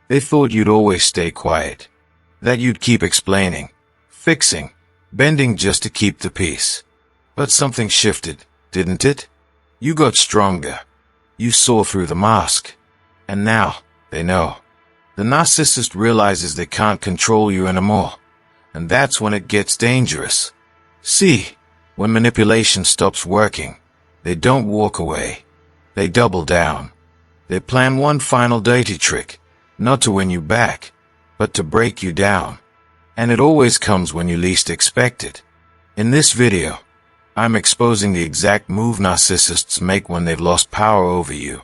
They thought you'd always stay quiet, that you'd keep explaining, fixing, bending just to keep the peace. But something shifted, didn't it? You got stronger. You saw through the mask. And now, they know. The narcissist realizes they can't control you anymore. And that's when it gets dangerous. See, when manipulation stops working, they don't walk away. They double down. They plan one final dirty trick, not to win you back, but to break you down. And it always comes when you least expect it. In this video, I'm exposing the exact move narcissists make when they've lost power over you.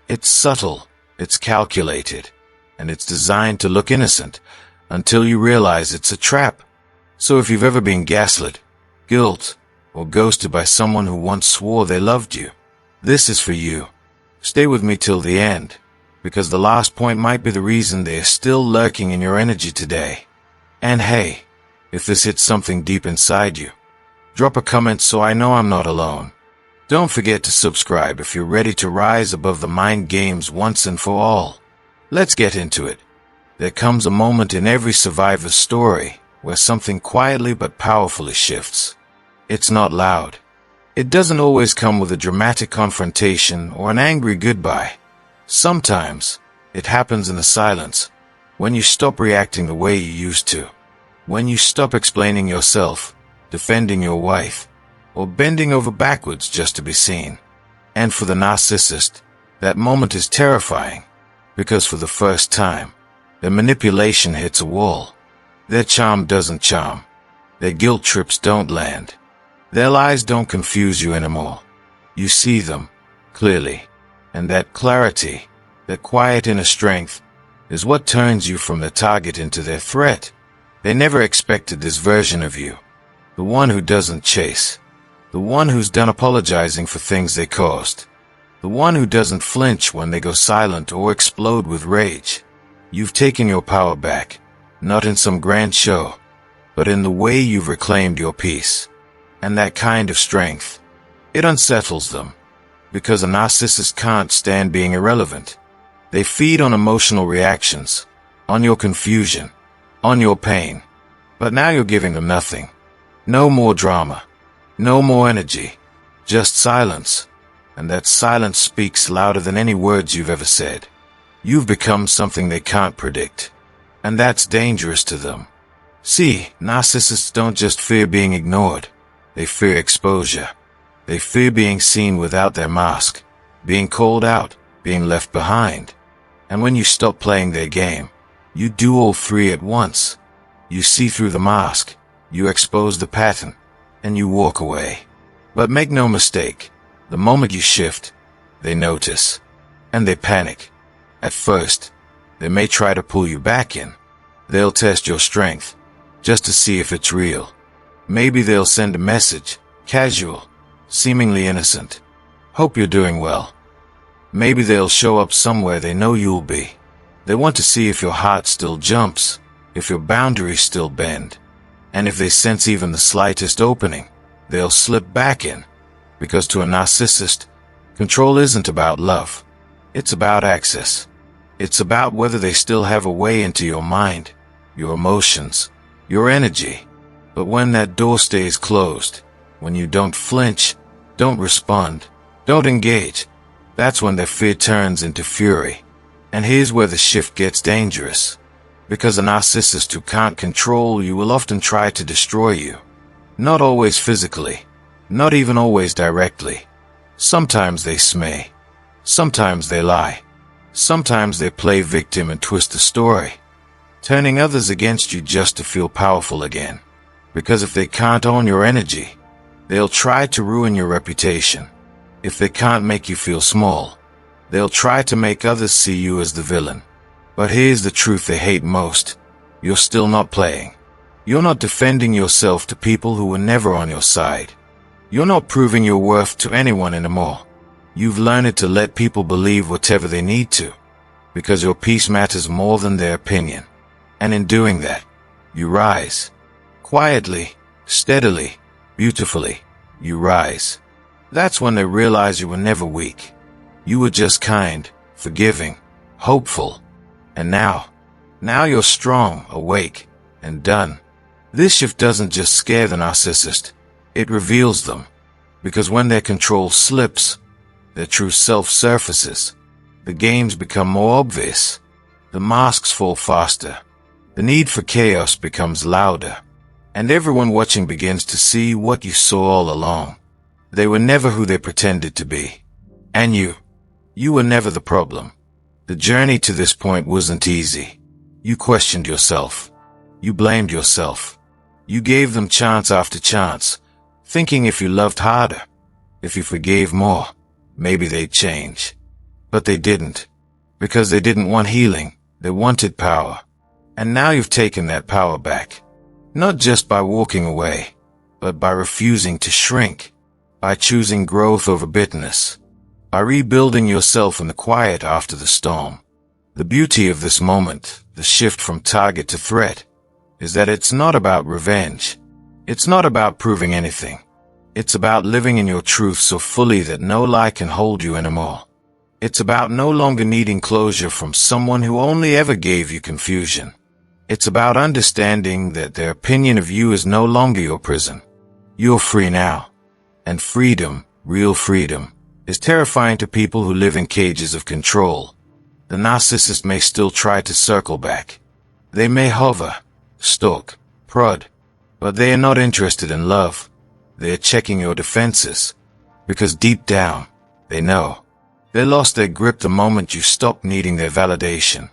It's subtle, it's calculated, and it's designed to look innocent until you realize it's a trap. So if you've ever been gaslit, guilt, or ghosted by someone who once swore they loved you, this is for you. Stay with me till the end, because the last point might be the reason they are still lurking in your energy today. And hey, if this hits something deep inside you, drop a comment so I know I'm not alone. Don't forget to subscribe if you're ready to rise above the mind games once and for all. Let's get into it. There comes a moment in every survivor's story where something quietly but powerfully shifts. It's not loud. It doesn't always come with a dramatic confrontation or an angry goodbye. Sometimes, it happens in the silence, when you stop reacting the way you used to. When you stop explaining yourself, defending your wife, or bending over backwards just to be seen. And for the narcissist, that moment is terrifying, because for the first time, their manipulation hits a wall. Their charm doesn't charm. Their guilt trips don't land. Their lies don't confuse you anymore. You see them, clearly. And that clarity, that quiet inner strength, is what turns you from their target into their threat. They never expected this version of you. The one who doesn't chase. The one who's done apologizing for things they caused. The one who doesn't flinch when they go silent or explode with rage. You've taken your power back, not in some grand show, but in the way you've reclaimed your peace. And that kind of strength, it unsettles them, because a narcissist can't stand being irrelevant. They feed on emotional reactions, on your confusion, on your pain. But now you're giving them nothing. No more drama. No more energy. Just silence. And that silence speaks louder than any words you've ever said. You've become something they can't predict. And that's dangerous to them. See, narcissists don't just fear being ignored. They fear exposure. They fear being seen without their mask, being called out, being left behind. And when you stop playing their game, you do all three at once. You see through the mask, you expose the pattern, and you walk away. But make no mistake, the moment you shift, they notice, and they panic. At first, they may try to pull you back in. They'll test your strength, just to see if it's real. Maybe they'll send a message, casual, seemingly innocent. Hope you're doing well. Maybe they'll show up somewhere they know you'll be. They want to see if your heart still jumps, if your boundaries still bend. And if they sense even the slightest opening, they'll slip back in. Because to a narcissist, control isn't about love. It's about access. It's about whether they still have a way into your mind, your emotions, your energy. But when that door stays closed, when you don't flinch, don't respond, don't engage, that's when their fear turns into fury. And here's where the shift gets dangerous. Because a narcissist who can't control you will often try to destroy you. Not always physically, not even always directly. Sometimes they smay. Sometimes they lie. Sometimes they play victim and twist the story, turning others against you just to feel powerful again. Because if they can't own your energy, they'll try to ruin your reputation. If they can't make you feel small, they'll try to make others see you as the villain. But here's the truth they hate most. You're still not playing. You're not defending yourself to people who were never on your side. You're not proving your worth to anyone anymore. You've learned to let people believe whatever they need to, because your peace matters more than their opinion. And in doing that, you rise. Quietly, steadily, beautifully, you rise. That's when they realize you were never weak. You were just kind, forgiving, hopeful. And now you're strong, awake, and done. This shift doesn't just scare the narcissist, it reveals them. Because when their control slips, their true self surfaces. The games become more obvious. The masks fall faster. The need for chaos becomes louder. And everyone watching begins to see what you saw all along. They were never who they pretended to be. And you were never the problem. The journey to this point wasn't easy. You questioned yourself. You blamed yourself. You gave them chance after chance, thinking if you loved harder, if you forgave more, maybe they'd change. But they didn't. Because they didn't want healing, they wanted power. And now you've taken that power back. Not just by walking away, but by refusing to shrink, by choosing growth over bitterness, by rebuilding yourself in the quiet after the storm. The beauty of this moment, the shift from target to threat, is that it's not about revenge. It's not about proving anything. It's about living in your truth so fully that no lie can hold you anymore. It's about no longer needing closure from someone who only ever gave you confusion. It's about understanding that their opinion of you is no longer your prison. You're free now. And freedom, real freedom, is terrifying to people who live in cages of control. The narcissist may still try to circle back. They may hover, stalk, prod, but they are not interested in love. They are checking your defenses, because deep down, they know. They lost their grip the moment you stopped needing their validation.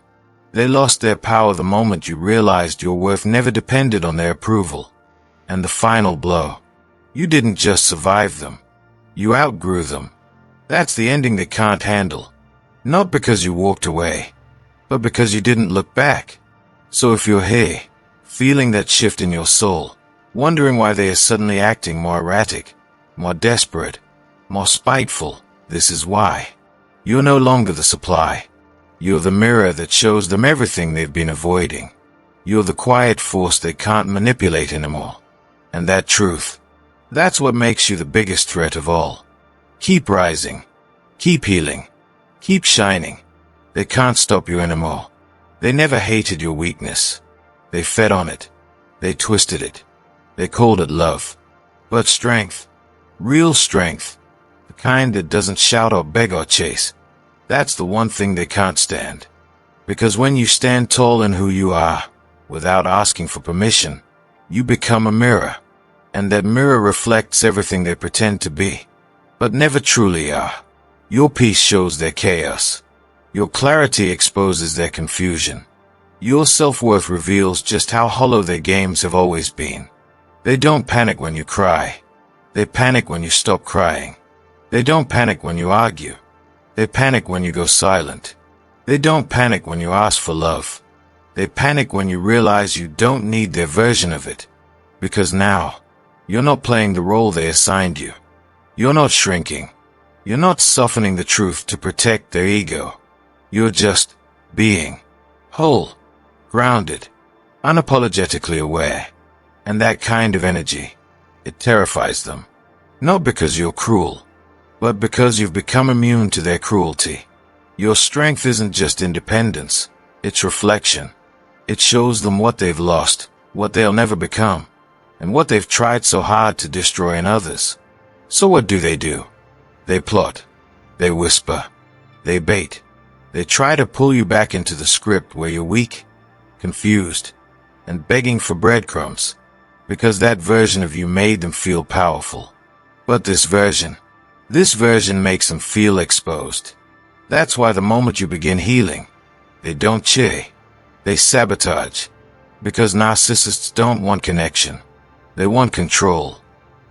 They lost their power the moment you realized your worth never depended on their approval. And the final blow. You didn't just survive them. You outgrew them. That's the ending they can't handle. Not because you walked away, but because you didn't look back. So if you're here, feeling that shift in your soul, wondering why they are suddenly acting more erratic, more desperate, more spiteful, this is why. You're no longer the supply. You're the mirror that shows them everything they've been avoiding. You're the quiet force they can't manipulate anymore. And that truth, that's what makes you the biggest threat of all. Keep rising. Keep healing. Keep shining. They can't stop you anymore. They never hated your weakness. They fed on it. They twisted it. They called it love. But strength, real strength, the kind that doesn't shout or beg or chase, that's the one thing they can't stand. Because when you stand tall in who you are, without asking for permission, you become a mirror. And that mirror reflects everything they pretend to be, but never truly are. Your peace shows their chaos. Your clarity exposes their confusion. Your self-worth reveals just how hollow their games have always been. They don't panic when you cry. They panic when you stop crying. They don't panic when you argue. They panic when you go silent. They don't panic when you ask for love. They panic when you realize you don't need their version of it. Because now, you're not playing the role they assigned you. You're not shrinking. You're not softening the truth to protect their ego. You're just being whole, grounded, unapologetically aware. And that kind of energy, it terrifies them. Not because you're cruel, but because you've become immune to their cruelty. Your strength isn't just independence, it's reflection. It shows them what they've lost, what they'll never become, and what they've tried so hard to destroy in others. So what do? They plot. They whisper. They bait. They try to pull you back into the script where you're weak, confused, and begging for breadcrumbs, because that version of you made them feel powerful. But this version makes them feel exposed. That's why the moment you begin healing, they don't cheer. They sabotage. Because narcissists don't want connection. They want control.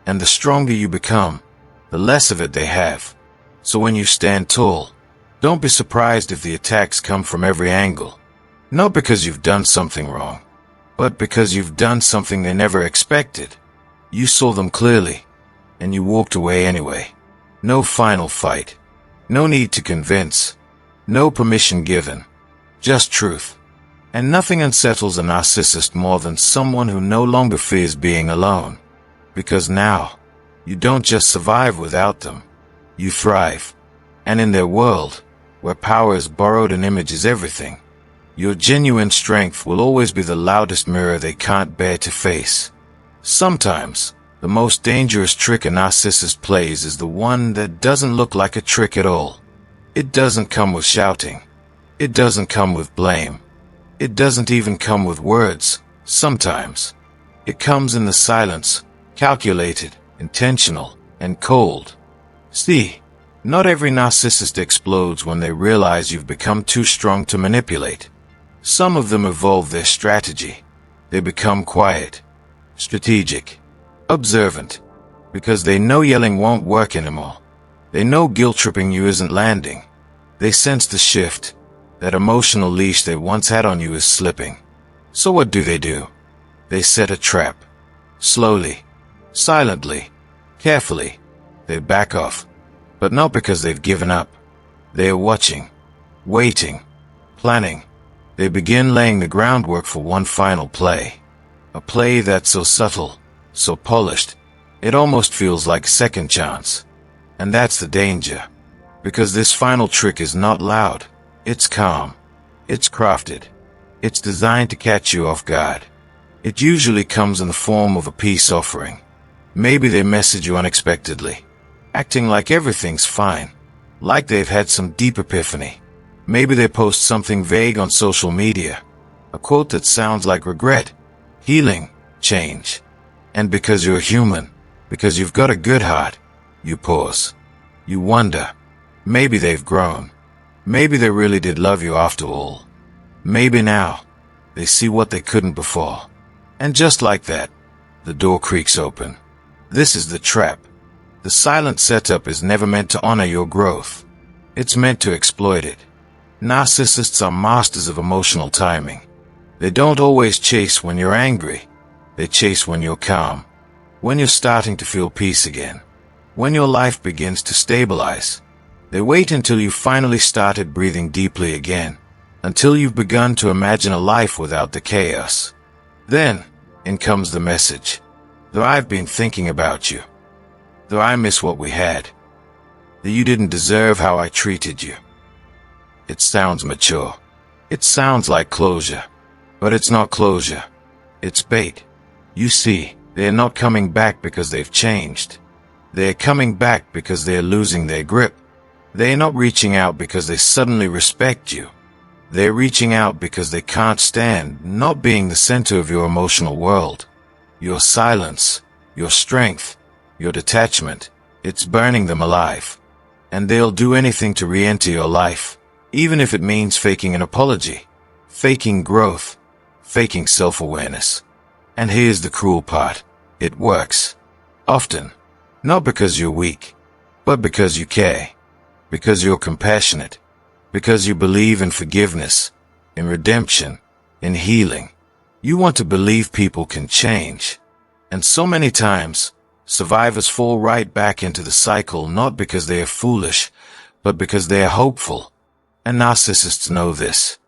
And the stronger you become, the less of it they have. So when you stand tall, don't be surprised if the attacks come from every angle. Not because you've done something wrong, but because you've done something they never expected. You saw them clearly, and you walked away anyway. No final fight. No need to convince. No permission given. Just truth. And nothing unsettles a narcissist more than someone who no longer fears being alone. Because now, you don't just survive without them. You thrive. And in their world, where power is borrowed and image is everything, Your genuine strength will always be the loudest mirror they can't bear to face. Sometimes, the most dangerous trick a narcissist plays is the one that doesn't look like a trick at all. It doesn't come with shouting. It doesn't come with blame. It doesn't even come with words. Sometimes, it comes in the silence, calculated, intentional, and cold. See, not every narcissist explodes when they realize you've become too strong to manipulate. Some of them evolve their strategy. They become quiet, strategic, observant, because they know yelling won't work anymore. They know guilt-tripping you isn't landing. They sense the shift. That emotional leash they once had on you is slipping. So what do? They set a trap. Slowly, silently, carefully, they back off. But not because they've given up. They are watching, waiting, planning. They begin laying the groundwork for one final play. A play that's so subtle, so polished, it almost feels like second chance. And that's the danger. Because this final trick is not loud. It's calm. It's crafted. It's designed to catch you off guard. It usually comes in the form of a peace offering. Maybe they message you unexpectedly, acting like everything's fine, like they've had some deep epiphany. Maybe they post something vague on social media, a quote that sounds like regret, healing, change. And because you're human, because you've got a good heart, you pause. You wonder, maybe they've grown. Maybe they really did love you after all. Maybe now, they see what they couldn't before. And just like that, the door creaks open. This is the trap. The silent setup is never meant to honor your growth. It's meant to exploit it. Narcissists are masters of emotional timing. They don't always chase when you're angry. They chase when you're calm. When you're starting to feel peace again. When your life begins to stabilize. They wait until you finally started breathing deeply again. Until you've begun to imagine a life without the chaos. Then, in comes the message. Though I've been thinking about you. Though I miss what we had. That you didn't deserve how I treated you. It sounds mature. It sounds like closure. But it's not closure. It's bait. You see, they're not coming back because they've changed. They're coming back because they're losing their grip. They're not reaching out because they suddenly respect you. They're reaching out because they can't stand not being the center of your emotional world. Your silence, your strength, your detachment, it's burning them alive. And they'll do anything to re-enter your life, even if it means faking an apology, faking growth, faking self-awareness. And here's the cruel part. It works. Often. Not because you're weak, but because you care. Because you're compassionate. Because you believe in forgiveness, in redemption, in healing. You want to believe people can change. And so many times, survivors fall right back into the cycle not because they are foolish, but because they are hopeful. And narcissists know this.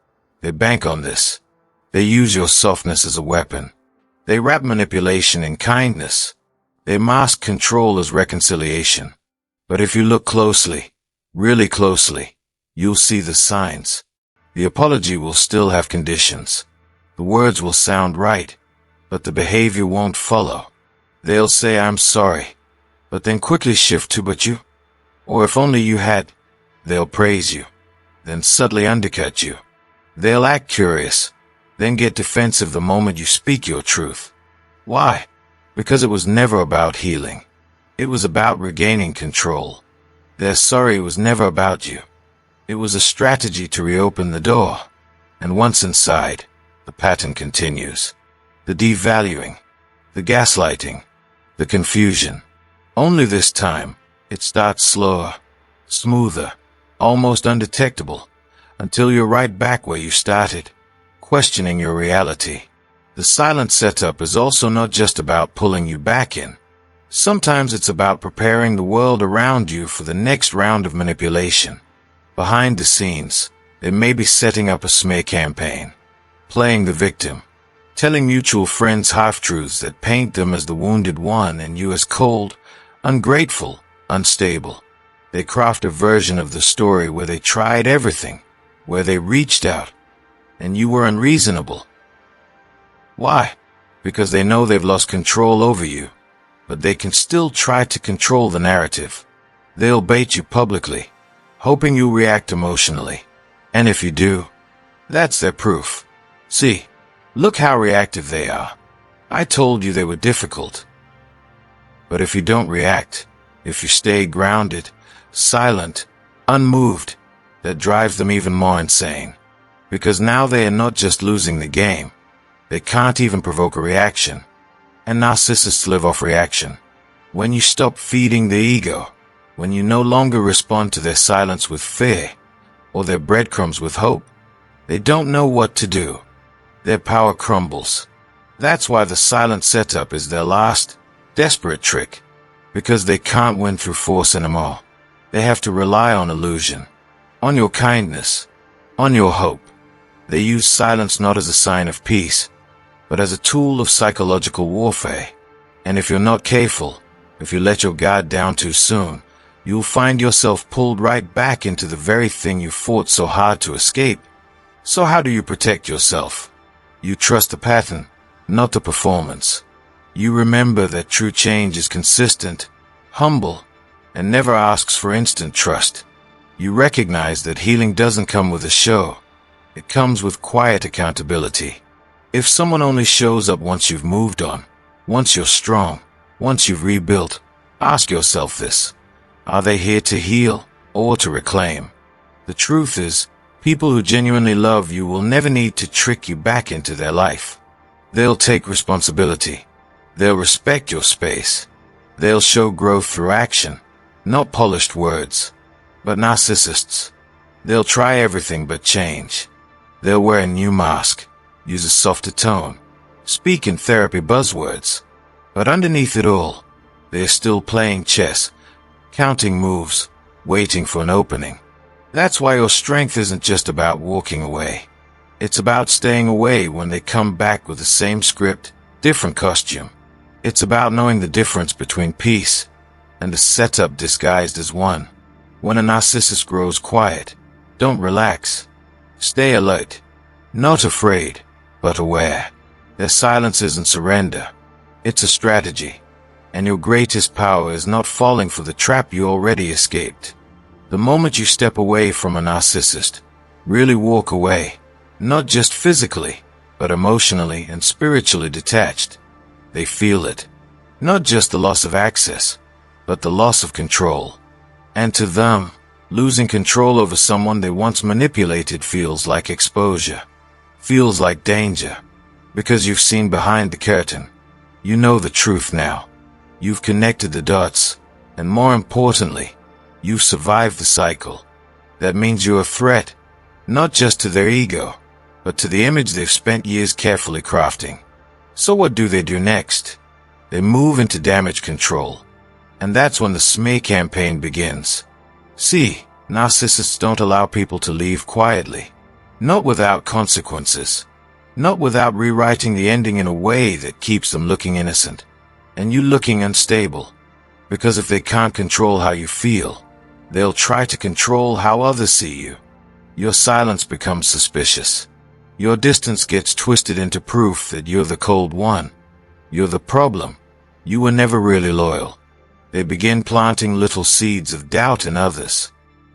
They bank on this. They use your softness as a weapon. They wrap manipulation in kindness. They mask control as reconciliation. But if you look closely, really closely, you'll see the signs. The apology will still have conditions. The words will sound right, but the behavior won't follow. They'll say, "I'm sorry," but then quickly shift to "but you," or "if only you had." They'll praise you, then subtly undercut you. They'll act curious, then get defensive the moment you speak your truth. Why? Because it was never about healing. It was about regaining control. Their sorry was never about you. It was a strategy to reopen the door. And once inside, the pattern continues. The devaluing, the gaslighting, the confusion. Only this time, it starts slower, smoother, almost undetectable, until you're right back where you started, questioning your reality. The silent setup is also not just about pulling you back in. Sometimes it's about preparing the world around you for the next round of manipulation. Behind the scenes, they may be setting up a smear campaign, playing the victim, telling mutual friends half-truths that paint them as the wounded one and you as cold, ungrateful, unstable. They craft a version of the story where they tried everything, where they reached out, and you were unreasonable. Why? Because they know they've lost control over you, but they can still try to control the narrative. They'll bait you publicly, hoping you react emotionally. And if you do, that's their proof. See, look how reactive they are. I told you they were difficult. But if you don't react, if you stay grounded, silent, unmoved, that drives them even more insane. Because now they are not just losing the game, they can't even provoke a reaction. And narcissists live off reaction. When you stop feeding the ego, when you no longer respond to their silence with fear, or their breadcrumbs with hope, they don't know what to do. Their power crumbles. That's why the silent setup is their last, desperate trick. Because they can't win through force anymore. They have to rely on illusion, on your kindness, on your hope. They use silence not as a sign of peace, but as a tool of psychological warfare. And if you're not careful, if you let your guard down too soon, you'll find yourself pulled right back into the very thing you fought so hard to escape. So how do you protect yourself? You trust the pattern, not the performance. You remember that true change is consistent, humble, and never asks for instant trust. You recognize that healing doesn't come with a show. It comes with quiet accountability. If someone only shows up once you've moved on, once you're strong, once you've rebuilt, ask yourself this. Are they here to heal or to reclaim? The truth is, people who genuinely love you will never need to trick you back into their life. They'll take responsibility. They'll respect your space. They'll show growth through action, not polished words. But narcissists, they'll try everything but change. They'll wear a new mask, use a softer tone, speak in therapy buzzwords. But underneath it all, they're still playing chess, counting moves, waiting for an opening. That's why your strength isn't just about walking away. It's about staying away when they come back with the same script, different costume. It's about knowing the difference between peace and a setup disguised as one. When a narcissist grows quiet, don't relax. Stay alert. Not afraid, but aware. Their silence isn't surrender. It's a strategy. And your greatest power is not falling for the trap you already escaped. The moment you step away from a narcissist, really walk away, not just physically, but emotionally and spiritually detached, they feel it. Not just the loss of access, but the loss of control. And to them, losing control over someone they once manipulated feels like exposure, feels like danger. Because you've seen behind the curtain. You know the truth now. You've connected the dots, and more importantly, you've survived the cycle. That means you're a threat, not just to their ego, but to the image they've spent years carefully crafting. So what do they do next? They move into damage control. And that's when the smear campaign begins. See, narcissists don't allow people to leave quietly. Not without consequences. Not without rewriting the ending in a way that keeps them looking innocent. And you looking unstable. Because if they can't control how you feel, they'll try to control how others see you. Your silence becomes suspicious. Your distance gets twisted into proof that you're the cold one. You're the problem. You were never really loyal. They begin planting little seeds of doubt in others.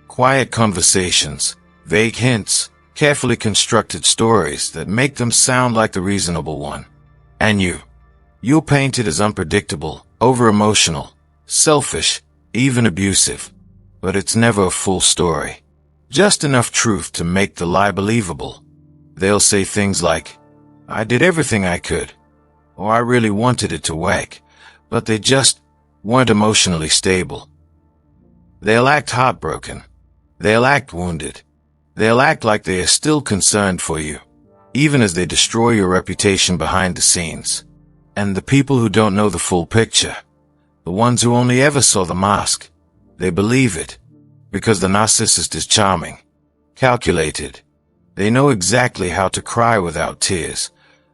Quiet conversations, vague hints, carefully constructed stories that make them sound like the reasonable one. And you're painted as unpredictable, over-emotional, selfish, even abusive. But it's never a full story. Just enough truth to make the lie believable. They'll say things like, I did everything I could, or I really wanted it to work, but they just weren't emotionally stable. They'll act heartbroken. They'll act wounded. They'll act like they are still concerned for you, even as they destroy your reputation behind the scenes. And the people who don't know the full picture, the ones who only ever saw the mask, they believe it, because the narcissist is charming, calculated. They know exactly how to cry without tears,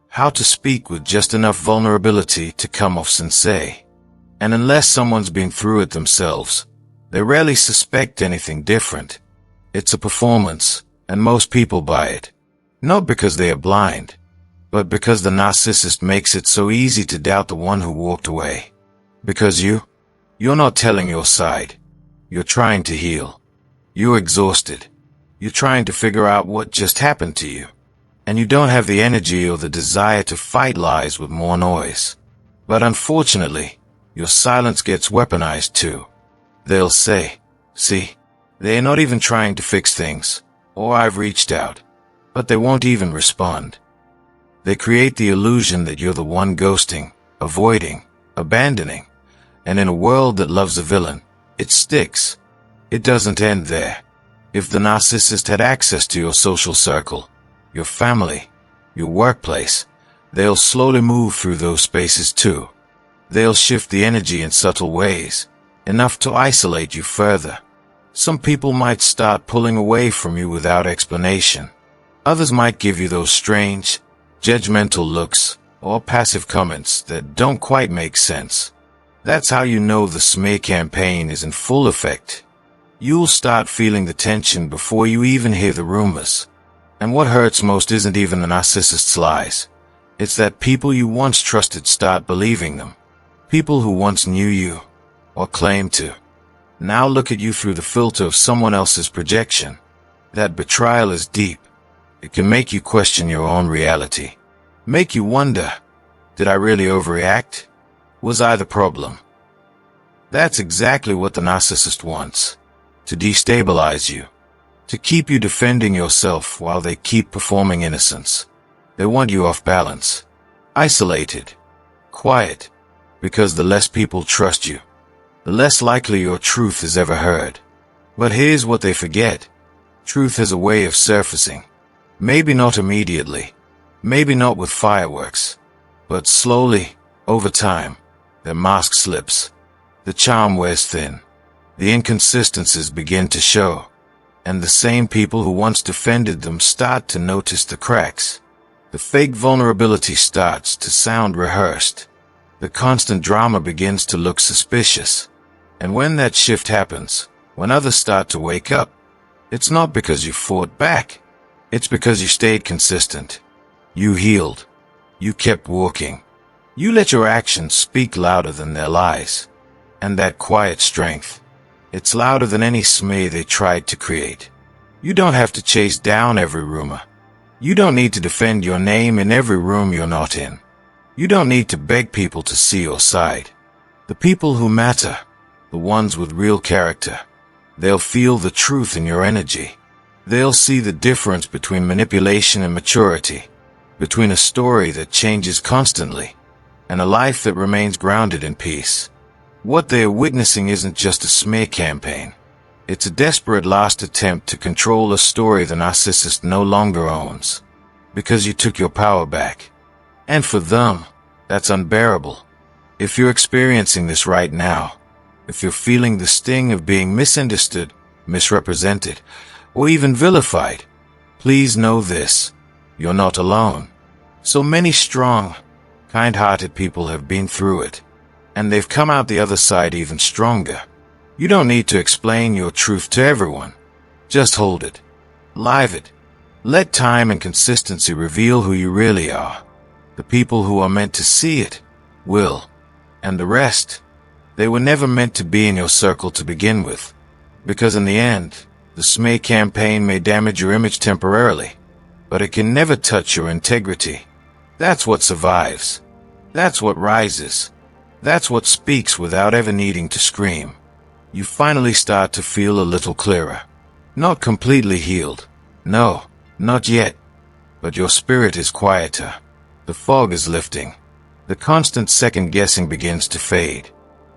how to speak with just enough vulnerability to come off sincere. And unless someone's been through it themselves, they rarely suspect anything different. It's a performance, and most people buy it. Not because they are blind, but because the narcissist makes it so easy to doubt the one who walked away. Because you're not telling your side. You're trying to heal. You're exhausted. You're trying to figure out what just happened to you. And you don't have the energy or the desire to fight lies with more noise. But unfortunately, your silence gets weaponized too. They'll say, see, they're not even trying to fix things, or I've reached out, but they won't even respond. They create the illusion that you're the one ghosting, avoiding, abandoning, and in a world that loves a villain, it sticks. It doesn't end there. If the narcissist had access to your social circle, your family, your workplace, they'll slowly move through those spaces too. They'll shift the energy in subtle ways, enough to isolate you further. Some people might start pulling away from you without explanation. Others might give you those strange, judgmental looks or passive comments that don't quite make sense. That's how you know the smear campaign is in full effect. You'll start feeling the tension before you even hear the rumors. And what hurts most isn't even the narcissist's lies. It's that people you once trusted start believing them. People who once knew you, or claimed to, now look at you through the filter of someone else's projection. That betrayal is deep. It can make you question your own reality. Make you wonder, did I really overreact? Was I the problem? That's exactly what the narcissist wants. To destabilize you. To keep you defending yourself while they keep performing innocence. They want you off balance. Isolated. Quiet. Because the less people trust you, the less likely your truth is ever heard. But here's what they forget. Truth has a way of surfacing. Maybe not immediately. Maybe not with fireworks. But slowly, over time, their mask slips. The charm wears thin. The inconsistencies begin to show. And the same people who once defended them start to notice the cracks. The fake vulnerability starts to sound rehearsed. The constant drama begins to look suspicious. And when that shift happens, when others start to wake up, it's not because you fought back. It's because you stayed consistent. You healed. You kept walking. You let your actions speak louder than their lies. And that quiet strength, it's louder than any smear they tried to create. You don't have to chase down every rumor. You don't need to defend your name in every room you're not in. You don't need to beg people to see your side. The people who matter, the ones with real character, they'll feel the truth in your energy. They'll see the difference between manipulation and maturity, between a story that changes constantly and a life that remains grounded in peace. What they are witnessing isn't just a smear campaign. It's a desperate last attempt to control a story the narcissist no longer owns. Because you took your power back. And for them, that's unbearable. If you're experiencing this right now, if you're feeling the sting of being misunderstood, misrepresented, or even vilified, please know this. You're not alone. So many strong, kind-hearted people have been through it. And they've come out the other side even stronger. You don't need to explain your truth to everyone. Just hold it. Live it. Let time and consistency reveal who you really are. The people who are meant to see it will. And the rest, they were never meant to be in your circle to begin with. Because in the end, the smear campaign may damage your image temporarily, but it can never touch your integrity. That's what survives. That's what rises. That's what speaks without ever needing to scream. You finally start to feel a little clearer. Not completely healed. No, not yet. But your spirit is quieter. The fog is lifting. The constant second-guessing begins to fade.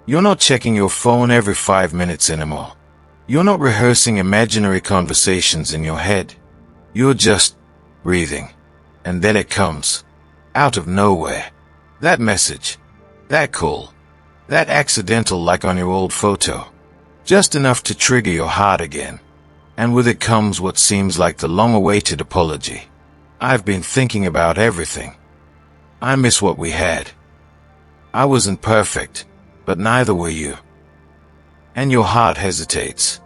You're not checking your phone every 5 minutes anymore. You're not rehearsing imaginary conversations in your head. You're just breathing. And then it comes. Out of nowhere. That message. That call. That accidental like on your old photo. Just enough to trigger your heart again. And with it comes what seems like the long-awaited apology. I've been thinking about everything. I miss what we had. I wasn't perfect, but neither were you. And your heart hesitates.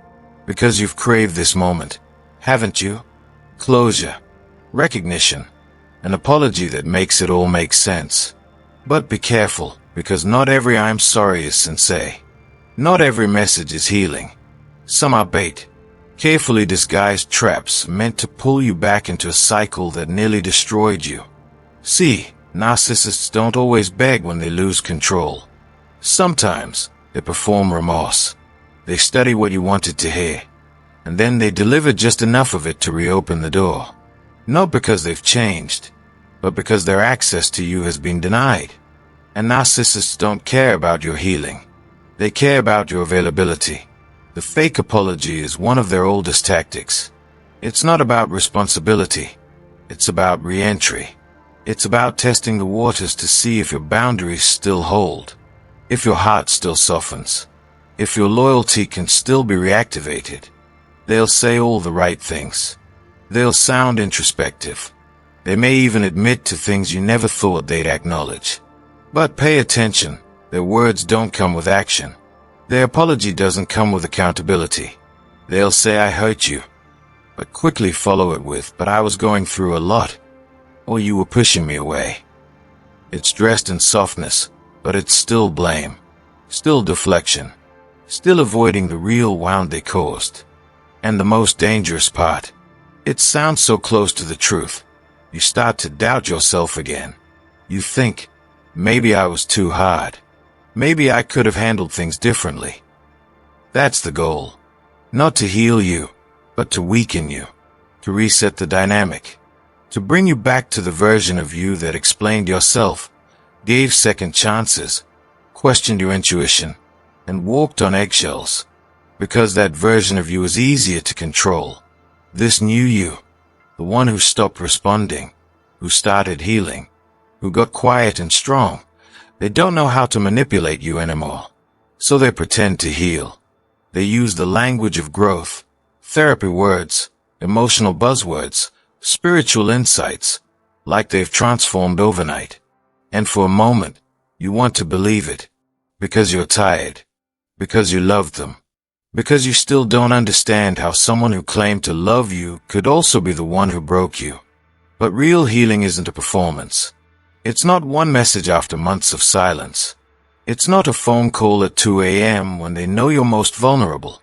Because you've craved this moment, haven't you? Closure. recognition, an apology that makes it all make sense. But be careful, because not every "I'm sorry" is sincere. Not every message is healing. Some are bait, carefully disguised traps meant to pull you back into a cycle that nearly destroyed you. See, narcissists don't always beg when they lose control. Sometimes they perform remorse. They study what you wanted to hear, and then they deliver just enough of it to reopen the door. Not because they've changed, but because their access to you has been denied. And narcissists don't care about your healing. They care about your availability. The fake apology is one of their oldest tactics. It's not about responsibility. It's about re-entry. It's about testing the waters to see if your boundaries still hold, if your heart still softens, if your loyalty can still be reactivated. They'll say all the right things. They'll sound introspective. They may even admit to things you never thought they'd acknowledge. But pay attention, their words don't come with action. Their apology doesn't come with accountability. They'll say "I hurt you," but quickly follow it with "but I was going through a lot," or "you were pushing me away." It's dressed in softness, but it's still blame, still deflection, still avoiding the real wound they caused. And the most dangerous part, it sounds so close to the truth, you start to doubt yourself again. You think, maybe I was too hard. Maybe I could have handled things differently. That's the goal. Not to heal you, but to weaken you, to reset the dynamic, to bring you back to the version of you that explained yourself, gave second chances, questioned your intuition, and walked on eggshells. Because that version of you is easier to control. This new you, the one who stopped responding, who started healing, who got quiet and strong, they don't know how to manipulate you anymore. So they pretend to heal. They use the language of growth, therapy words, emotional buzzwords, spiritual insights, like they've transformed overnight. And for a moment, you want to believe it, because you're tired, because you love them, because you still don't understand how someone who claimed to love you could also be the one who broke you. But real healing isn't a performance. It's not one message after months of silence. It's not a phone call at 2 a.m. when they know you're most vulnerable.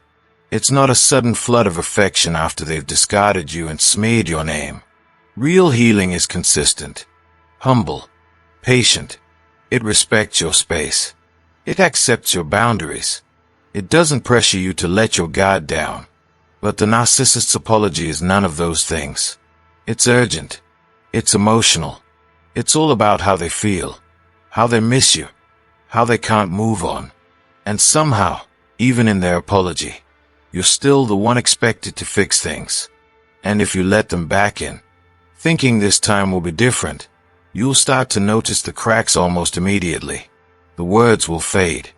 It's not a sudden flood of affection after they've discarded you and smeared your name. Real healing is consistent, humble, patient. It respects your space. It accepts your boundaries. It doesn't pressure you to let your guard down. But the narcissist's apology is none of those things. It's urgent. It's emotional. It's all about how they feel, how they miss you, how they can't move on. And somehow, even in their apology, you're still the one expected to fix things. And if you let them back in, thinking this time will be different, you'll start to notice the cracks almost immediately. The words will fade.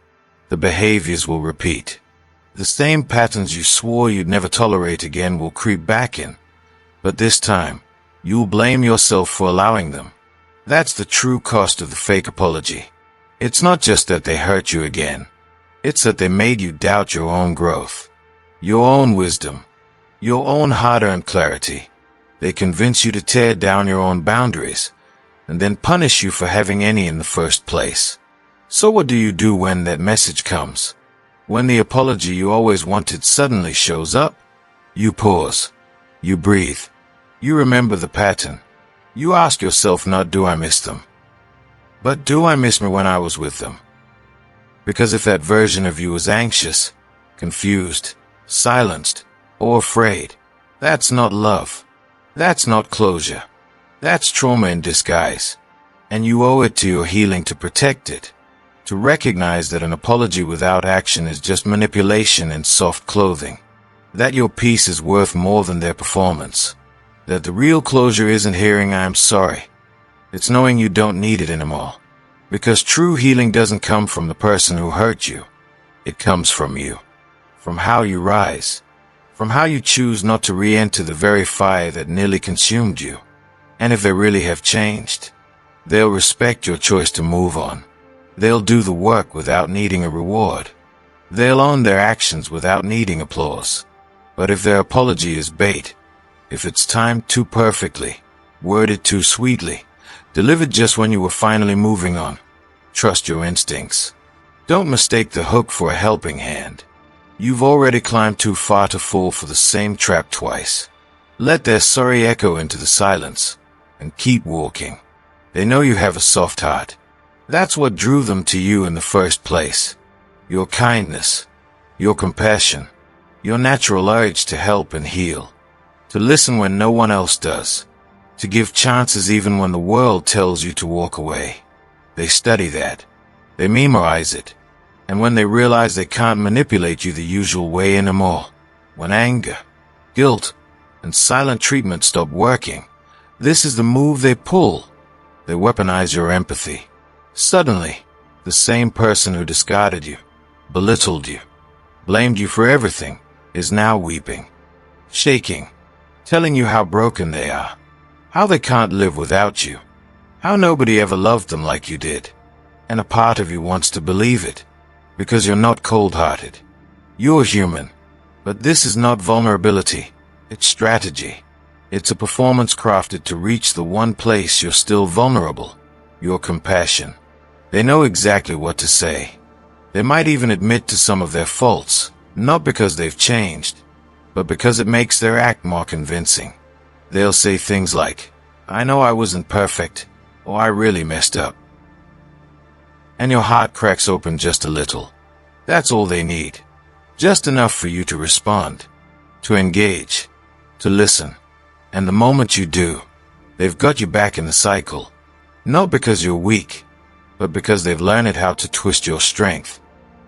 The behaviors will repeat. The same patterns you swore you'd never tolerate again will creep back in. But this time, you'll blame yourself for allowing them. That's the true cost of the fake apology. It's not just that they hurt you again. It's that they made you doubt your own growth, your own wisdom, your own hard-earned clarity. They convince you to tear down your own boundaries, and then punish you for having any in the first place. So what do you do when that message comes? When the apology you always wanted suddenly shows up? You pause. You breathe. You remember the pattern. You ask yourself not "do I miss them?" but "do I miss me when I was with them?" Because if that version of you is anxious, confused, silenced, or afraid, that's not love. That's not closure. That's trauma in disguise. And you owe it to your healing to protect it. To recognize that an apology without action is just manipulation in soft clothing. That your peace is worth more than their performance. That the real closure isn't hearing "I'm sorry." It's knowing you don't need it anymore. Because true healing doesn't come from the person who hurt you. It comes from you. From how you rise. From how you choose not to re-enter the very fire that nearly consumed you. And if they really have changed, they'll respect your choice to move on. They'll do the work without needing a reward. They'll own their actions without needing applause. But if their apology is bait, if it's timed too perfectly, worded too sweetly, delivered just when you were finally moving on. Trust your instincts. Don't mistake the hook for a helping hand. You've already climbed too far to fall for the same trap twice. Let their sorry echo into the silence, and keep walking. They know you have a soft heart. That's what drew them to you in the first place. Your kindness, your compassion, your natural urge to help and heal, to listen when no one else does, to give chances even when the world tells you to walk away. They study that. They memorize it. And when they realize they can't manipulate you the usual way anymore, when anger, guilt, and silent treatment stop working, this is the move they pull. They weaponize your empathy. Suddenly, the same person who discarded you, belittled you, blamed you for everything, is now weeping, shaking, telling you how broken they are, how they can't live without you, how nobody ever loved them like you did. And a part of you wants to believe it, because you're not cold-hearted. You're human. But this is not vulnerability. It's strategy. It's a performance crafted to reach the one place you're still vulnerable, your compassion. They know exactly what to say. They might even admit to some of their faults, not because they've changed, but because it makes their act more convincing. They'll say things like, "I know I wasn't perfect," or "I really messed up." And your heart cracks open just a little. That's all they need. Just enough for you to respond, to engage, to listen. And the moment you do, they've got you back in the cycle. Not because you're weak, but because they've learned how to twist your strength.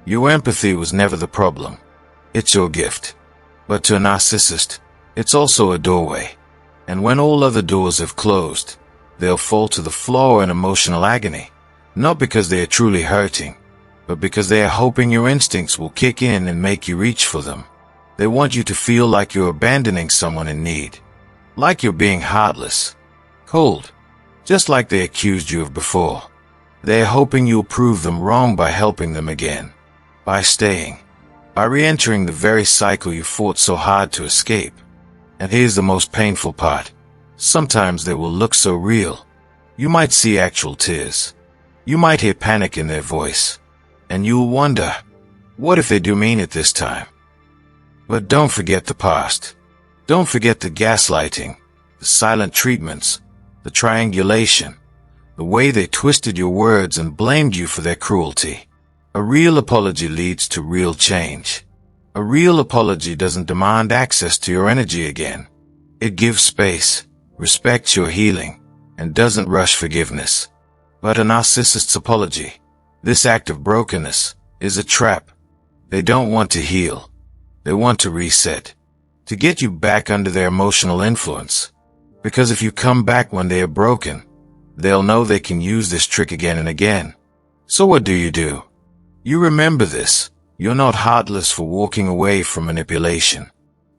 Your empathy was never the problem. It's your gift. But to a narcissist, it's also a doorway. And when all other doors have closed, they'll fall to the floor in emotional agony. Not because they are truly hurting, but because they are hoping your instincts will kick in and make you reach for them. They want you to feel like you're abandoning someone in need. Like you're being heartless, cold, just like they accused you of before. They are hoping you'll prove them wrong by helping them again, by staying, by re-entering the very cycle you fought so hard to escape. And here's the most painful part. Sometimes they will look so real. You might see actual tears. You might hear panic in their voice, and you'll wonder, what if they do mean it this time? But don't forget the past. Don't forget the gaslighting, the silent treatments, the triangulation, the way they twisted your words and blamed you for their cruelty. A real apology leads to real change. A real apology doesn't demand access to your energy again. It gives space, respects your healing, and doesn't rush forgiveness. But a narcissist's apology, this act of brokenness, is a trap. They don't want to heal. They want to reset, to get you back under their emotional influence. Because if you come back when they are broken, they'll know they can use this trick again and again. So what do? You remember this. You're not heartless for walking away from manipulation.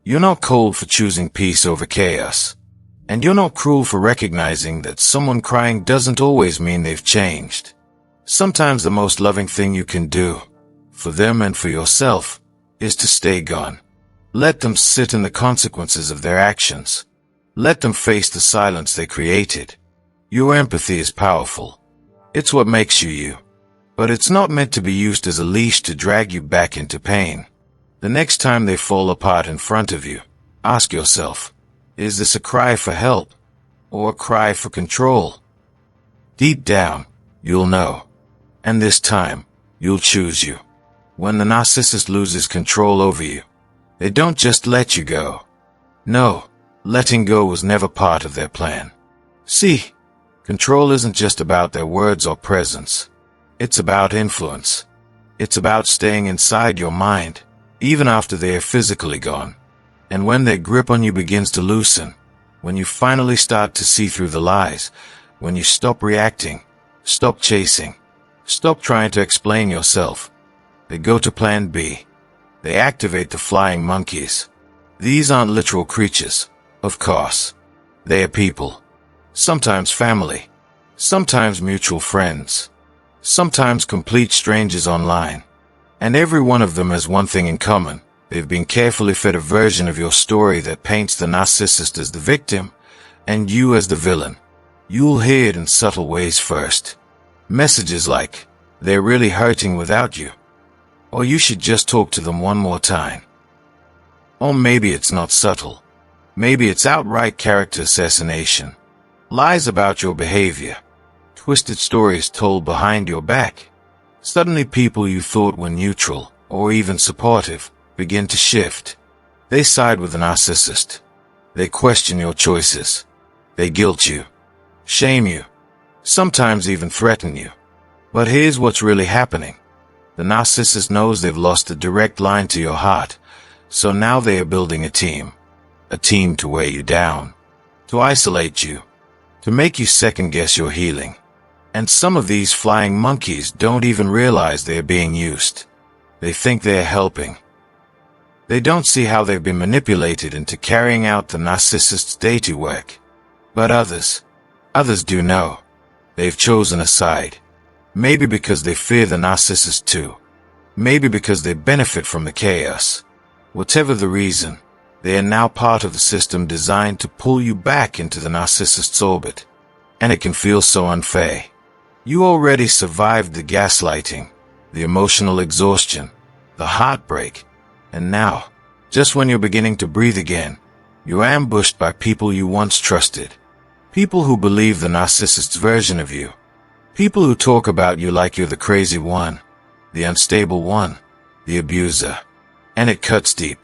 You're not cold for choosing peace over chaos. And you're not cruel for recognizing that someone crying doesn't always mean they've changed. Sometimes the most loving thing you can do, for them and for yourself, is to stay gone. Let them sit in the consequences of their actions. Let them face the silence they created. Your empathy is powerful. It's what makes you you. But it's not meant to be used as a leash to drag you back into pain. The next time they fall apart in front of you, ask yourself, is this a cry for help, or a cry for control? Deep down, you'll know. And this time, you'll choose you. When the narcissist loses control over you, they don't just let you go. No, letting go was never part of their plan. See, control isn't just about their words or presence. It's about influence. It's about staying inside your mind, even after they are physically gone. And when their grip on you begins to loosen, when you finally start to see through the lies, when you stop reacting, stop chasing, stop trying to explain yourself, they go to plan B. They activate the flying monkeys. These aren't literal creatures, of course. They are people. Sometimes family. Sometimes mutual friends. Sometimes complete strangers online. And every one of them has one thing in common. They've been carefully fed a version of your story that paints the narcissist as the victim, And you as the villain, you'll hear it in subtle ways first. Messages like, they're really hurting without you. Or you should just talk to them one more time. Or maybe it's not subtle. Maybe it's outright character assassination. Lies about your behavior. Twisted stories told behind your back. Suddenly people you thought were neutral, or even supportive, begin to shift. They side with the narcissist. They question your choices. They guilt you, shame you, sometimes even threaten you. But here's what's really happening. The narcissist knows they've lost a direct line to your heart, so now they are building a team to weigh you down, to isolate you, to make you second-guess your healing. And some of these flying monkeys don't even realize they are being used. They think they are helping. They don't see how they've been manipulated into carrying out the narcissist's dirty work. But others do know. They've chosen a side. Maybe because they fear the narcissist too. Maybe because they benefit from the chaos. Whatever the reason, they are now part of the system designed to pull you back into the narcissist's orbit. And it can feel so unfair. You already survived the gaslighting, the emotional exhaustion, the heartbreak, and now, just when you're beginning to breathe again, you're ambushed by people you once trusted. People who believe the narcissist's version of you. People who talk about you like you're the crazy one, the unstable one, the abuser. And it cuts deep.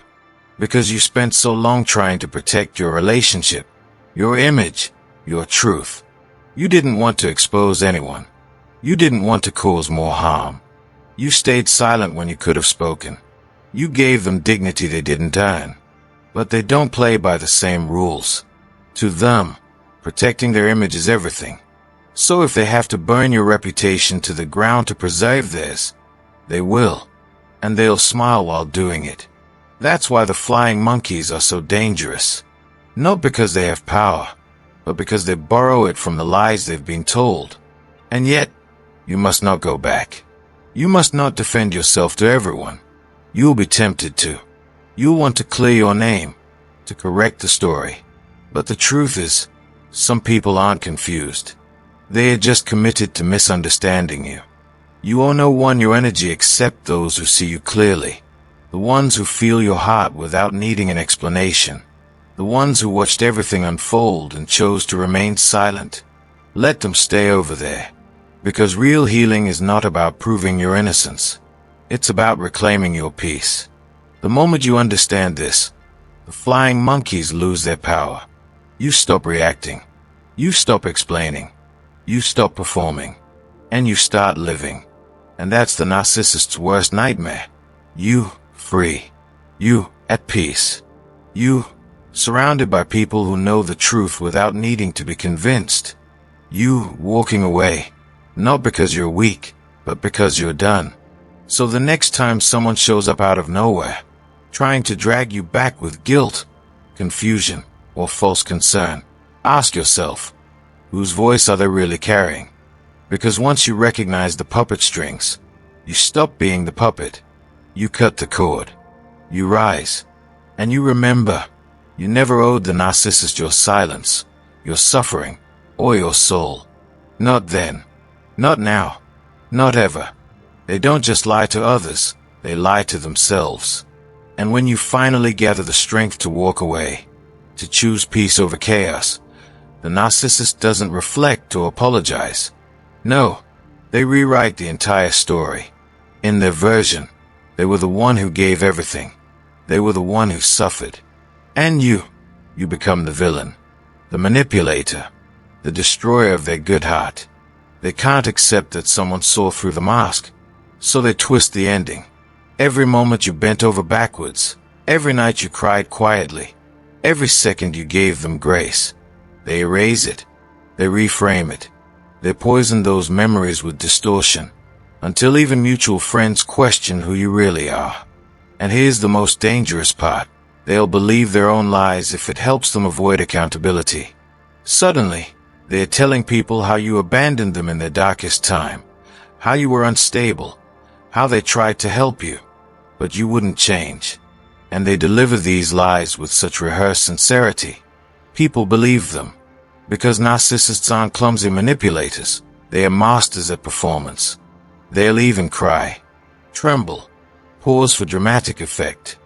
Because you spent so long trying to protect your relationship, your image, your truth. You didn't want to expose anyone. You didn't want to cause more harm. You stayed silent when you could have spoken. You gave them dignity they didn't earn. But they don't play by the same rules. To them, protecting their image is everything. So if they have to burn your reputation to the ground to preserve theirs, they will. And they'll smile while doing it. That's why the flying monkeys are so dangerous. Not because they have power, but because they borrow it from the lies they've been told. And yet, you must not go back. You must not defend yourself to everyone. You'll be tempted to. You'll want to clear your name, to correct the story. But the truth is, some people aren't confused. They are just committed to misunderstanding you. You owe no one your energy except those who see you clearly. The ones who feel your heart without needing an explanation. The ones who watched everything unfold and chose to remain silent. Let them stay over there. Because real healing is not about proving your innocence. It's about reclaiming your peace. The moment you understand this, the flying monkeys lose their power. You stop reacting. You stop explaining. You stop performing. And you start living. And that's the narcissist's worst nightmare. You free. You at peace. You surrounded by people who know the truth without needing to be convinced. You walking away, not because you're weak, but because you're done. So the next time someone shows up out of nowhere, trying to drag you back with guilt, confusion, or false concern, ask yourself, whose voice are they really carrying? Because once you recognize the puppet strings, you stop being the puppet. You cut the cord. You rise. And you remember, you never owed the narcissist your silence, your suffering, or your soul. Not then. Not now. Not ever. They don't just lie to others, they lie to themselves. And when you finally gather the strength to walk away, to choose peace over chaos, the narcissist doesn't reflect or apologize. No, they rewrite the entire story. In their version, they were the one who gave everything. They were the one who suffered. And you become the villain, the manipulator, the destroyer of their good heart. They can't accept that someone saw through the mask, so they twist the ending. Every moment you bent over backwards, every night you cried quietly, every second you gave them grace, they erase it, they reframe it, they poison those memories with distortion, until even mutual friends question who you really are. And here's the most dangerous part. They'll believe their own lies if it helps them avoid accountability. Suddenly, they're telling people how you abandoned them in their darkest time, how you were unstable, how they tried to help you, but you wouldn't change. And they deliver these lies with such rehearsed sincerity. People believe them. Because narcissists aren't clumsy manipulators. They are masters at performance. They'll even cry, tremble, pause for dramatic effect.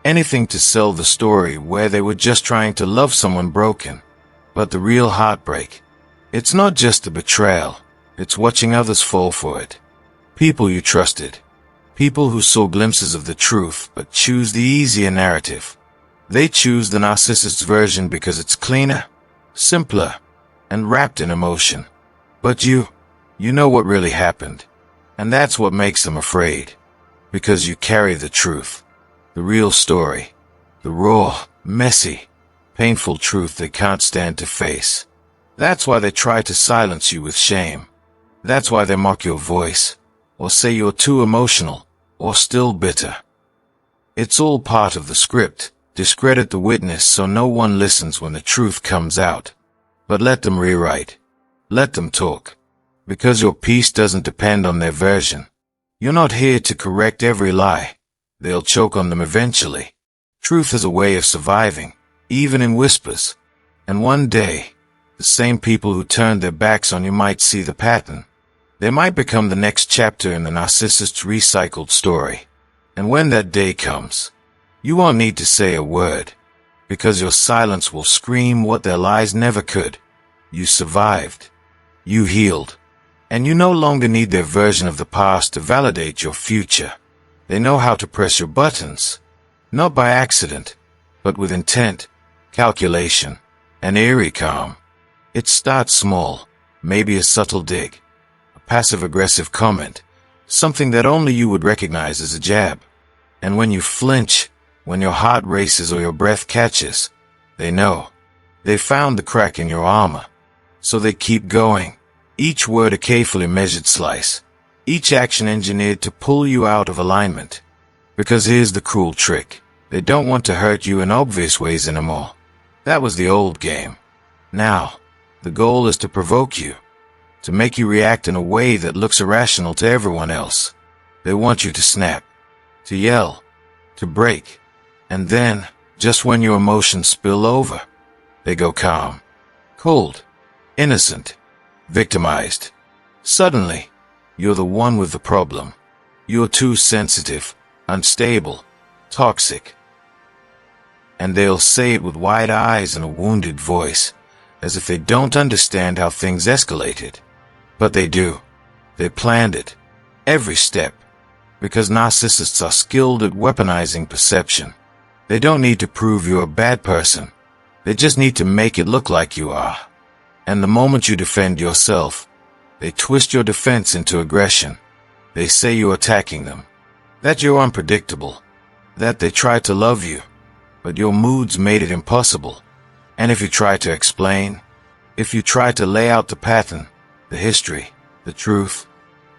Anything to sell the story where they were just trying to love someone broken. But the real heartbreak, it's not just the betrayal, it's watching others fall for it. People you trusted. People who saw glimpses of the truth but choose the easier narrative. They choose the narcissist's version because it's cleaner, simpler, and wrapped in emotion. But you know what really happened. And that's what makes them afraid. Because you carry the truth. The real story. The raw, messy, painful truth they can't stand to face. That's why they try to silence you with shame. That's why they mock your voice, or say you're too emotional, or still bitter. It's all part of the script. Discredit the witness so no one listens when the truth comes out. But let them rewrite. Let them talk. Because your peace doesn't depend on their version. You're not here to correct every lie. They'll choke on them eventually. Truth is a way of surviving, even in whispers. And one day, the same people who turned their backs on you might see the pattern. They might become the next chapter in the narcissist's recycled story. And when that day comes, you won't need to say a word, because your silence will scream what their lies never could. You survived. You healed. And you no longer need their version of the past to validate your future. They know how to press your buttons, not by accident, but with intent, calculation, and eerie calm. It starts small, maybe a subtle dig, a passive-aggressive comment, something that only you would recognize as a jab. And when you flinch, when your heart races or your breath catches, they know. They found the crack in your armor. So they keep going. Each word a carefully measured slice. Each action engineered to pull you out of alignment. Because here's the cruel trick. They don't want to hurt you in obvious ways anymore. That was the old game. Now, the goal is to provoke you. To make you react in a way that looks irrational to everyone else. They want you to snap. To yell. To break. And then, just when your emotions spill over, they go calm, cold, innocent, victimized. Suddenly, you're the one with the problem. You're too sensitive, unstable, toxic. And they'll say it with wide eyes and a wounded voice, as if they don't understand how things escalated. But they do. They planned it. Every step. Because narcissists are skilled at weaponizing perception. They don't need to prove you're a bad person. They just need to make it look like you are. And the moment you defend yourself, they twist your defense into aggression. They say you're attacking them. That you're unpredictable. That they try to love you. But your moods made it impossible. And if you try to explain, if you try to lay out the pattern, the history, the truth,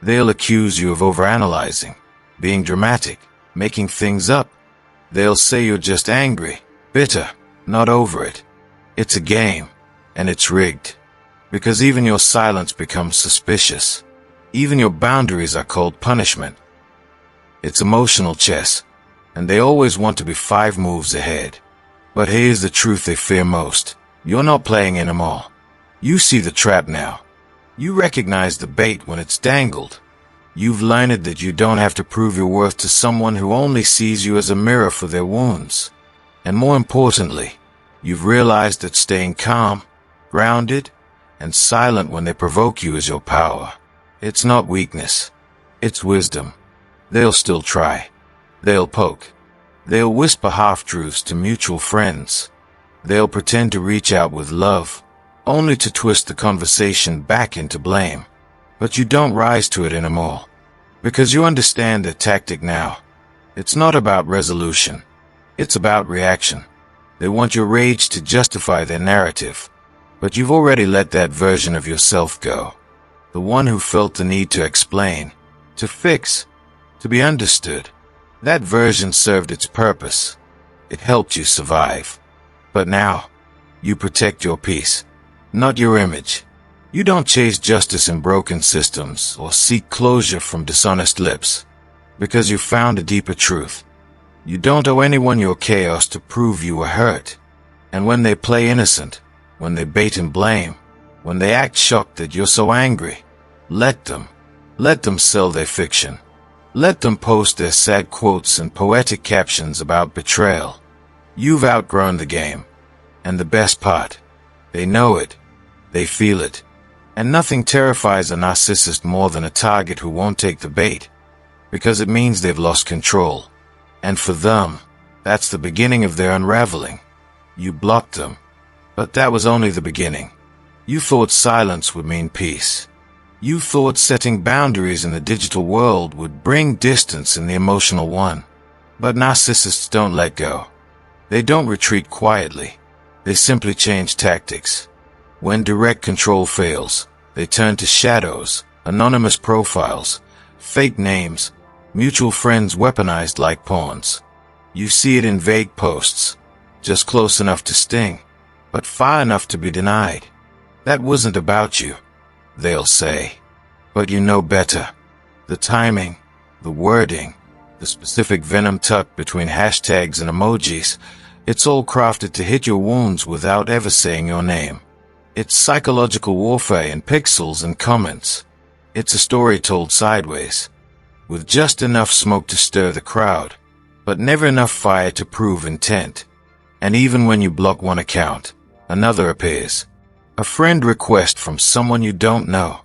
they'll accuse you of overanalyzing, being dramatic, making things up. They'll say you're just angry, bitter, not over it. It's a game, and it's rigged. Because even your silence becomes suspicious. Even your boundaries are called punishment. It's emotional chess, and they always want to be 5 moves ahead. But here's the truth they fear most. You're not playing anymore. You see the trap now. You recognize the bait when it's dangled. You've learned that you don't have to prove your worth to someone who only sees you as a mirror for their wounds. And more importantly, you've realized that staying calm, grounded, and silent when they provoke you is your power. It's not weakness. It's wisdom. They'll still try. They'll poke. They'll whisper half-truths to mutual friends. They'll pretend to reach out with love, only to twist the conversation back into blame. But you don't rise to it anymore, because you understand their tactic now. It's not about resolution. It's about reaction. They want your rage to justify their narrative, but you've already let that version of yourself go. The one who felt the need to explain, to fix, to be understood. That version served its purpose. It helped you survive. But now, you protect your peace, not your image. You don't chase justice in broken systems or seek closure from dishonest lips, because you found a deeper truth. You don't owe anyone your chaos to prove you were hurt. And when they play innocent, when they bait and blame, when they act shocked that you're so angry. Let them. Let them sell their fiction. Let them post their sad quotes and poetic captions about betrayal. You've outgrown the game. And the best part, they know it. They feel it. And nothing terrifies a narcissist more than a target who won't take the bait, because it means they've lost control. And for them, that's the beginning of their unraveling. You blocked them, but that was only the beginning. You thought silence would mean peace. You thought setting boundaries in the digital world would bring distance in the emotional one. But narcissists don't let go. They don't retreat quietly. They simply change tactics. When direct control fails, they turn to shadows, anonymous profiles, fake names, mutual friends weaponized like pawns. You see it in vague posts, just close enough to sting, but far enough to be denied. That wasn't about you, they'll say. But you know better. The timing, the wording, the specific venom tucked between hashtags and emojis, it's all crafted to hit your wounds without ever saying your name. It's psychological warfare in pixels and comments. It's a story told sideways, with just enough smoke to stir the crowd, but never enough fire to prove intent. And even when you block one account, another appears. A friend request from someone you don't know.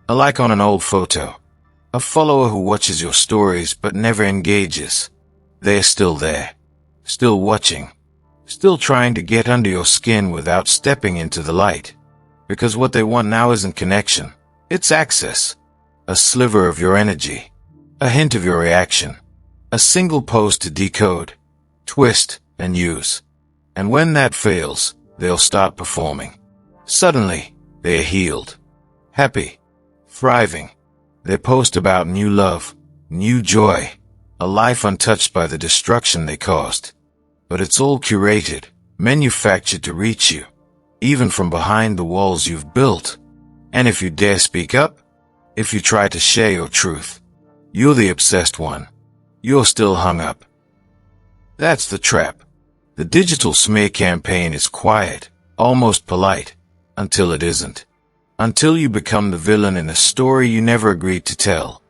A like on an old photo. A follower who watches your stories but never engages. They're still there. Still watching. Still trying to get under your skin without stepping into the light. Because what they want now isn't connection. It's access. A sliver of your energy. A hint of your reaction. A single post to decode, twist, and use. And when that fails, they'll start performing. Suddenly, they're healed. Happy. Thriving. They post about new love, new joy, a life untouched by the destruction they caused. But it's all curated, manufactured to reach you, even from behind the walls you've built. And if you dare speak up, if you try to share your truth, you're the obsessed one. You're still hung up. That's the trap. The digital smear campaign is quiet, almost polite, until it isn't. Until you become the villain in a story you never agreed to tell.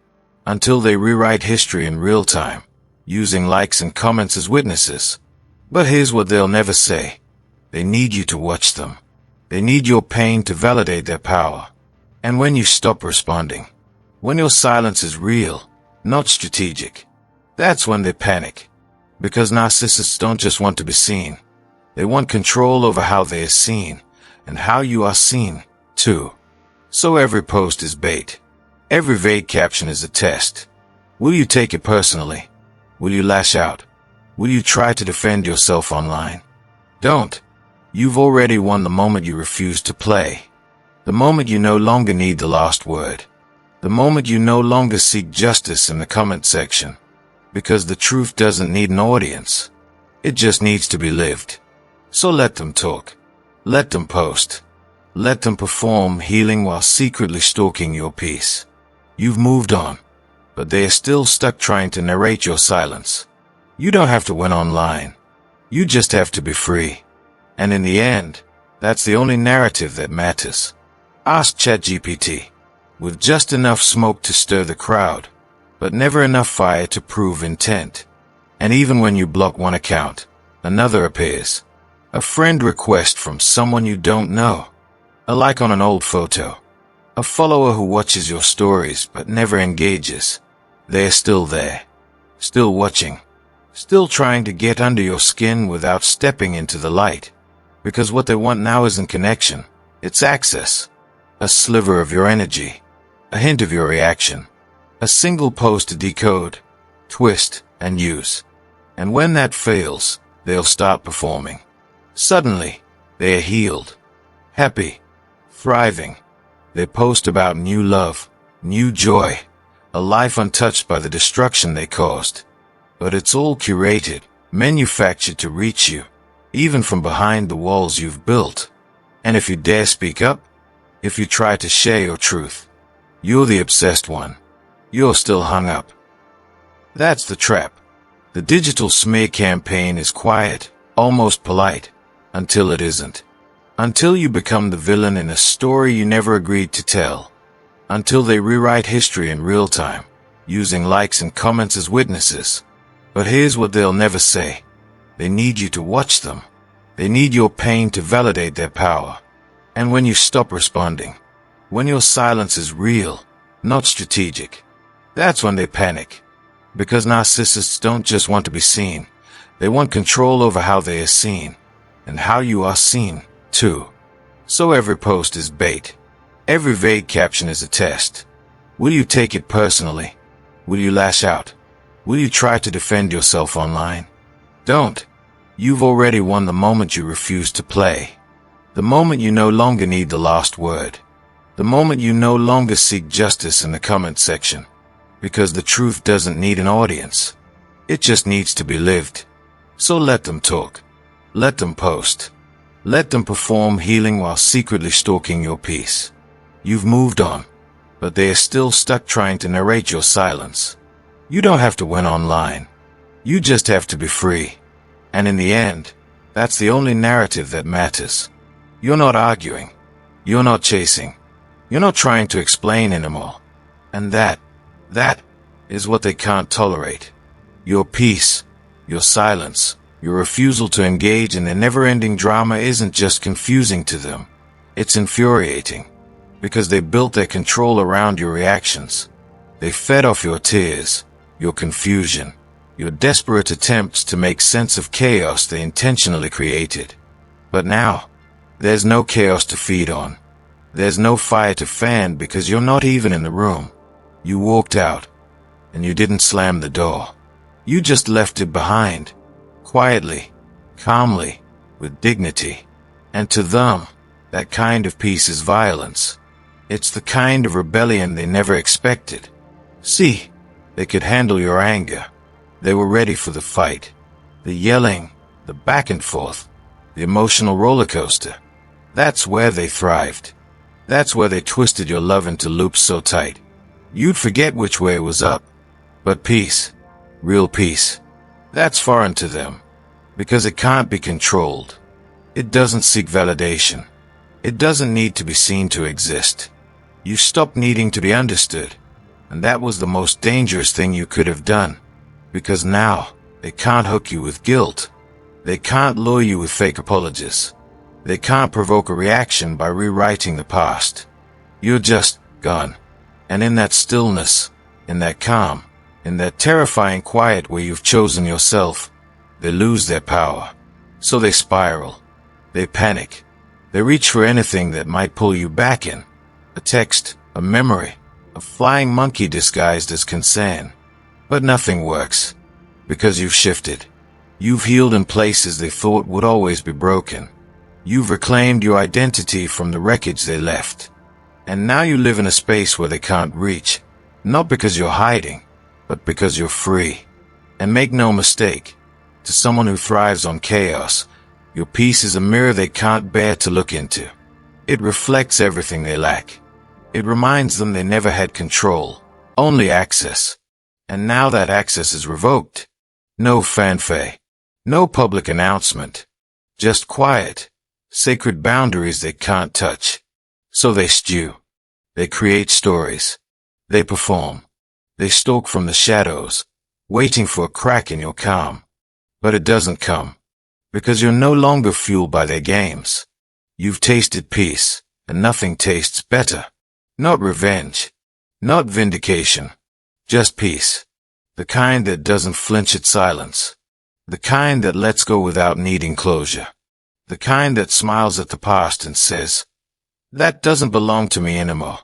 Until they rewrite history in real time, using likes and comments as witnesses. But here's what they'll never say. They need you to watch them. They need your pain to validate their power. And when you stop responding, when your silence is real, not strategic, that's when they panic. Because narcissists don't just want to be seen. They want control over how they are seen, and how you are seen, too. So every post is bait. Every vague caption is a test. Will you take it personally? Will you lash out? Will you try to defend yourself online? Don't. You've already won the moment you refuse to play. The moment you no longer need the last word. The moment you no longer seek justice in the comment section. Because the truth doesn't need an audience. It just needs to be lived. So let them talk. Let them post. Let them perform healing while secretly stalking your peace. You've moved on, but they are still stuck trying to narrate your silence. You don't have to win online. You just have to be free. And in the end, that's the only narrative that matters. Ask ChatGPT. With just enough smoke to stir the crowd, but never enough fire to prove intent. And even when you block one account, another appears. A friend request from someone you don't know. A like on an old photo. A follower who watches your stories but never engages. They're still there. Still watching. Still trying to get under your skin without stepping into the light. Because what they want now isn't connection. It's access. A sliver of your energy. A hint of your reaction. A single post to decode, twist, and use. And when that fails, they'll start performing. Suddenly, they are healed. Happy. Thriving. They post about new love, new joy. A life untouched by the destruction they caused. But it's all curated, manufactured to reach you, even from behind the walls you've built. And if you dare speak up, if you try to share your truth, you're the obsessed one. You're still hung up. That's the trap. The digital smear campaign is quiet, almost polite, until it isn't. Until you become the villain in a story you never agreed to tell. Until they rewrite history in real time, using likes and comments as witnesses. But here's what they'll never say. They need you to watch them. They need your pain to validate their power. And when you stop responding, when your silence is real, not strategic, that's when they panic. Because narcissists don't just want to be seen. They want control over how they are seen, and how you are seen, too. So every post is bait. Every vague caption is a test. Will you take it personally? Will you lash out? Will you try to defend yourself online? Don't. You've already won the moment you refuse to play. The moment you no longer need the last word. The moment you no longer seek justice in the comment section. Because the truth doesn't need an audience. It just needs to be lived. So let them talk. Let them post. Let them perform healing while secretly stalking your peace. You've moved on, but they are still stuck trying to narrate your silence. You don't have to win online. You just have to be free. And in the end, that's the only narrative that matters. You're not arguing. You're not chasing. You're not trying to explain anymore. And that is what they can't tolerate. Your peace, your silence, your refusal to engage in their never-ending drama isn't just confusing to them. It's infuriating. Because they built their control around your reactions. They fed off your tears, your confusion, your desperate attempts to make sense of chaos they intentionally created. But now, there's no chaos to feed on. There's no fire to fan because you're not even in the room. You walked out, and you didn't slam the door. You just left it behind, quietly, calmly, with dignity. And to them, that kind of peace is violence. It's the kind of rebellion they never expected. See, they could handle your anger. They were ready for the fight. The yelling, the back and forth, the emotional roller coaster. That's where they thrived. That's where they twisted your love into loops so tight, you'd forget which way it was up. But peace, real peace, that's foreign to them. Because it can't be controlled. It doesn't seek validation. It doesn't need to be seen to exist. You stopped needing to be understood. And that was the most dangerous thing you could have done. Because now, they can't hook you with guilt. They can't lure you with fake apologies. They can't provoke a reaction by rewriting the past. You're just gone. And in that stillness, in that calm, in that terrifying quiet where you've chosen yourself, they lose their power. So they spiral. They panic. They reach for anything that might pull you back in. A text, a memory, a flying monkey disguised as concern. But nothing works. Because you've shifted. You've healed in places they thought would always be broken. You've reclaimed your identity from the wreckage they left. And now you live in a space where they can't reach. Not because you're hiding, but because you're free. And make no mistake, to someone who thrives on chaos, your peace is a mirror they can't bear to look into. It reflects everything they lack. It reminds them they never had control, only access. And now that access is revoked. No fanfare. No public announcement. Just quiet, sacred boundaries they can't touch. So they stew. They create stories. They perform. They stalk from the shadows, waiting for a crack in your calm. But it doesn't come. Because you're no longer fueled by their games. You've tasted peace, and nothing tastes better. Not revenge. Not vindication. Just peace. The kind that doesn't flinch at silence. The kind that lets go without needing closure. The kind that smiles at the past and says, "That doesn't belong to me anymore."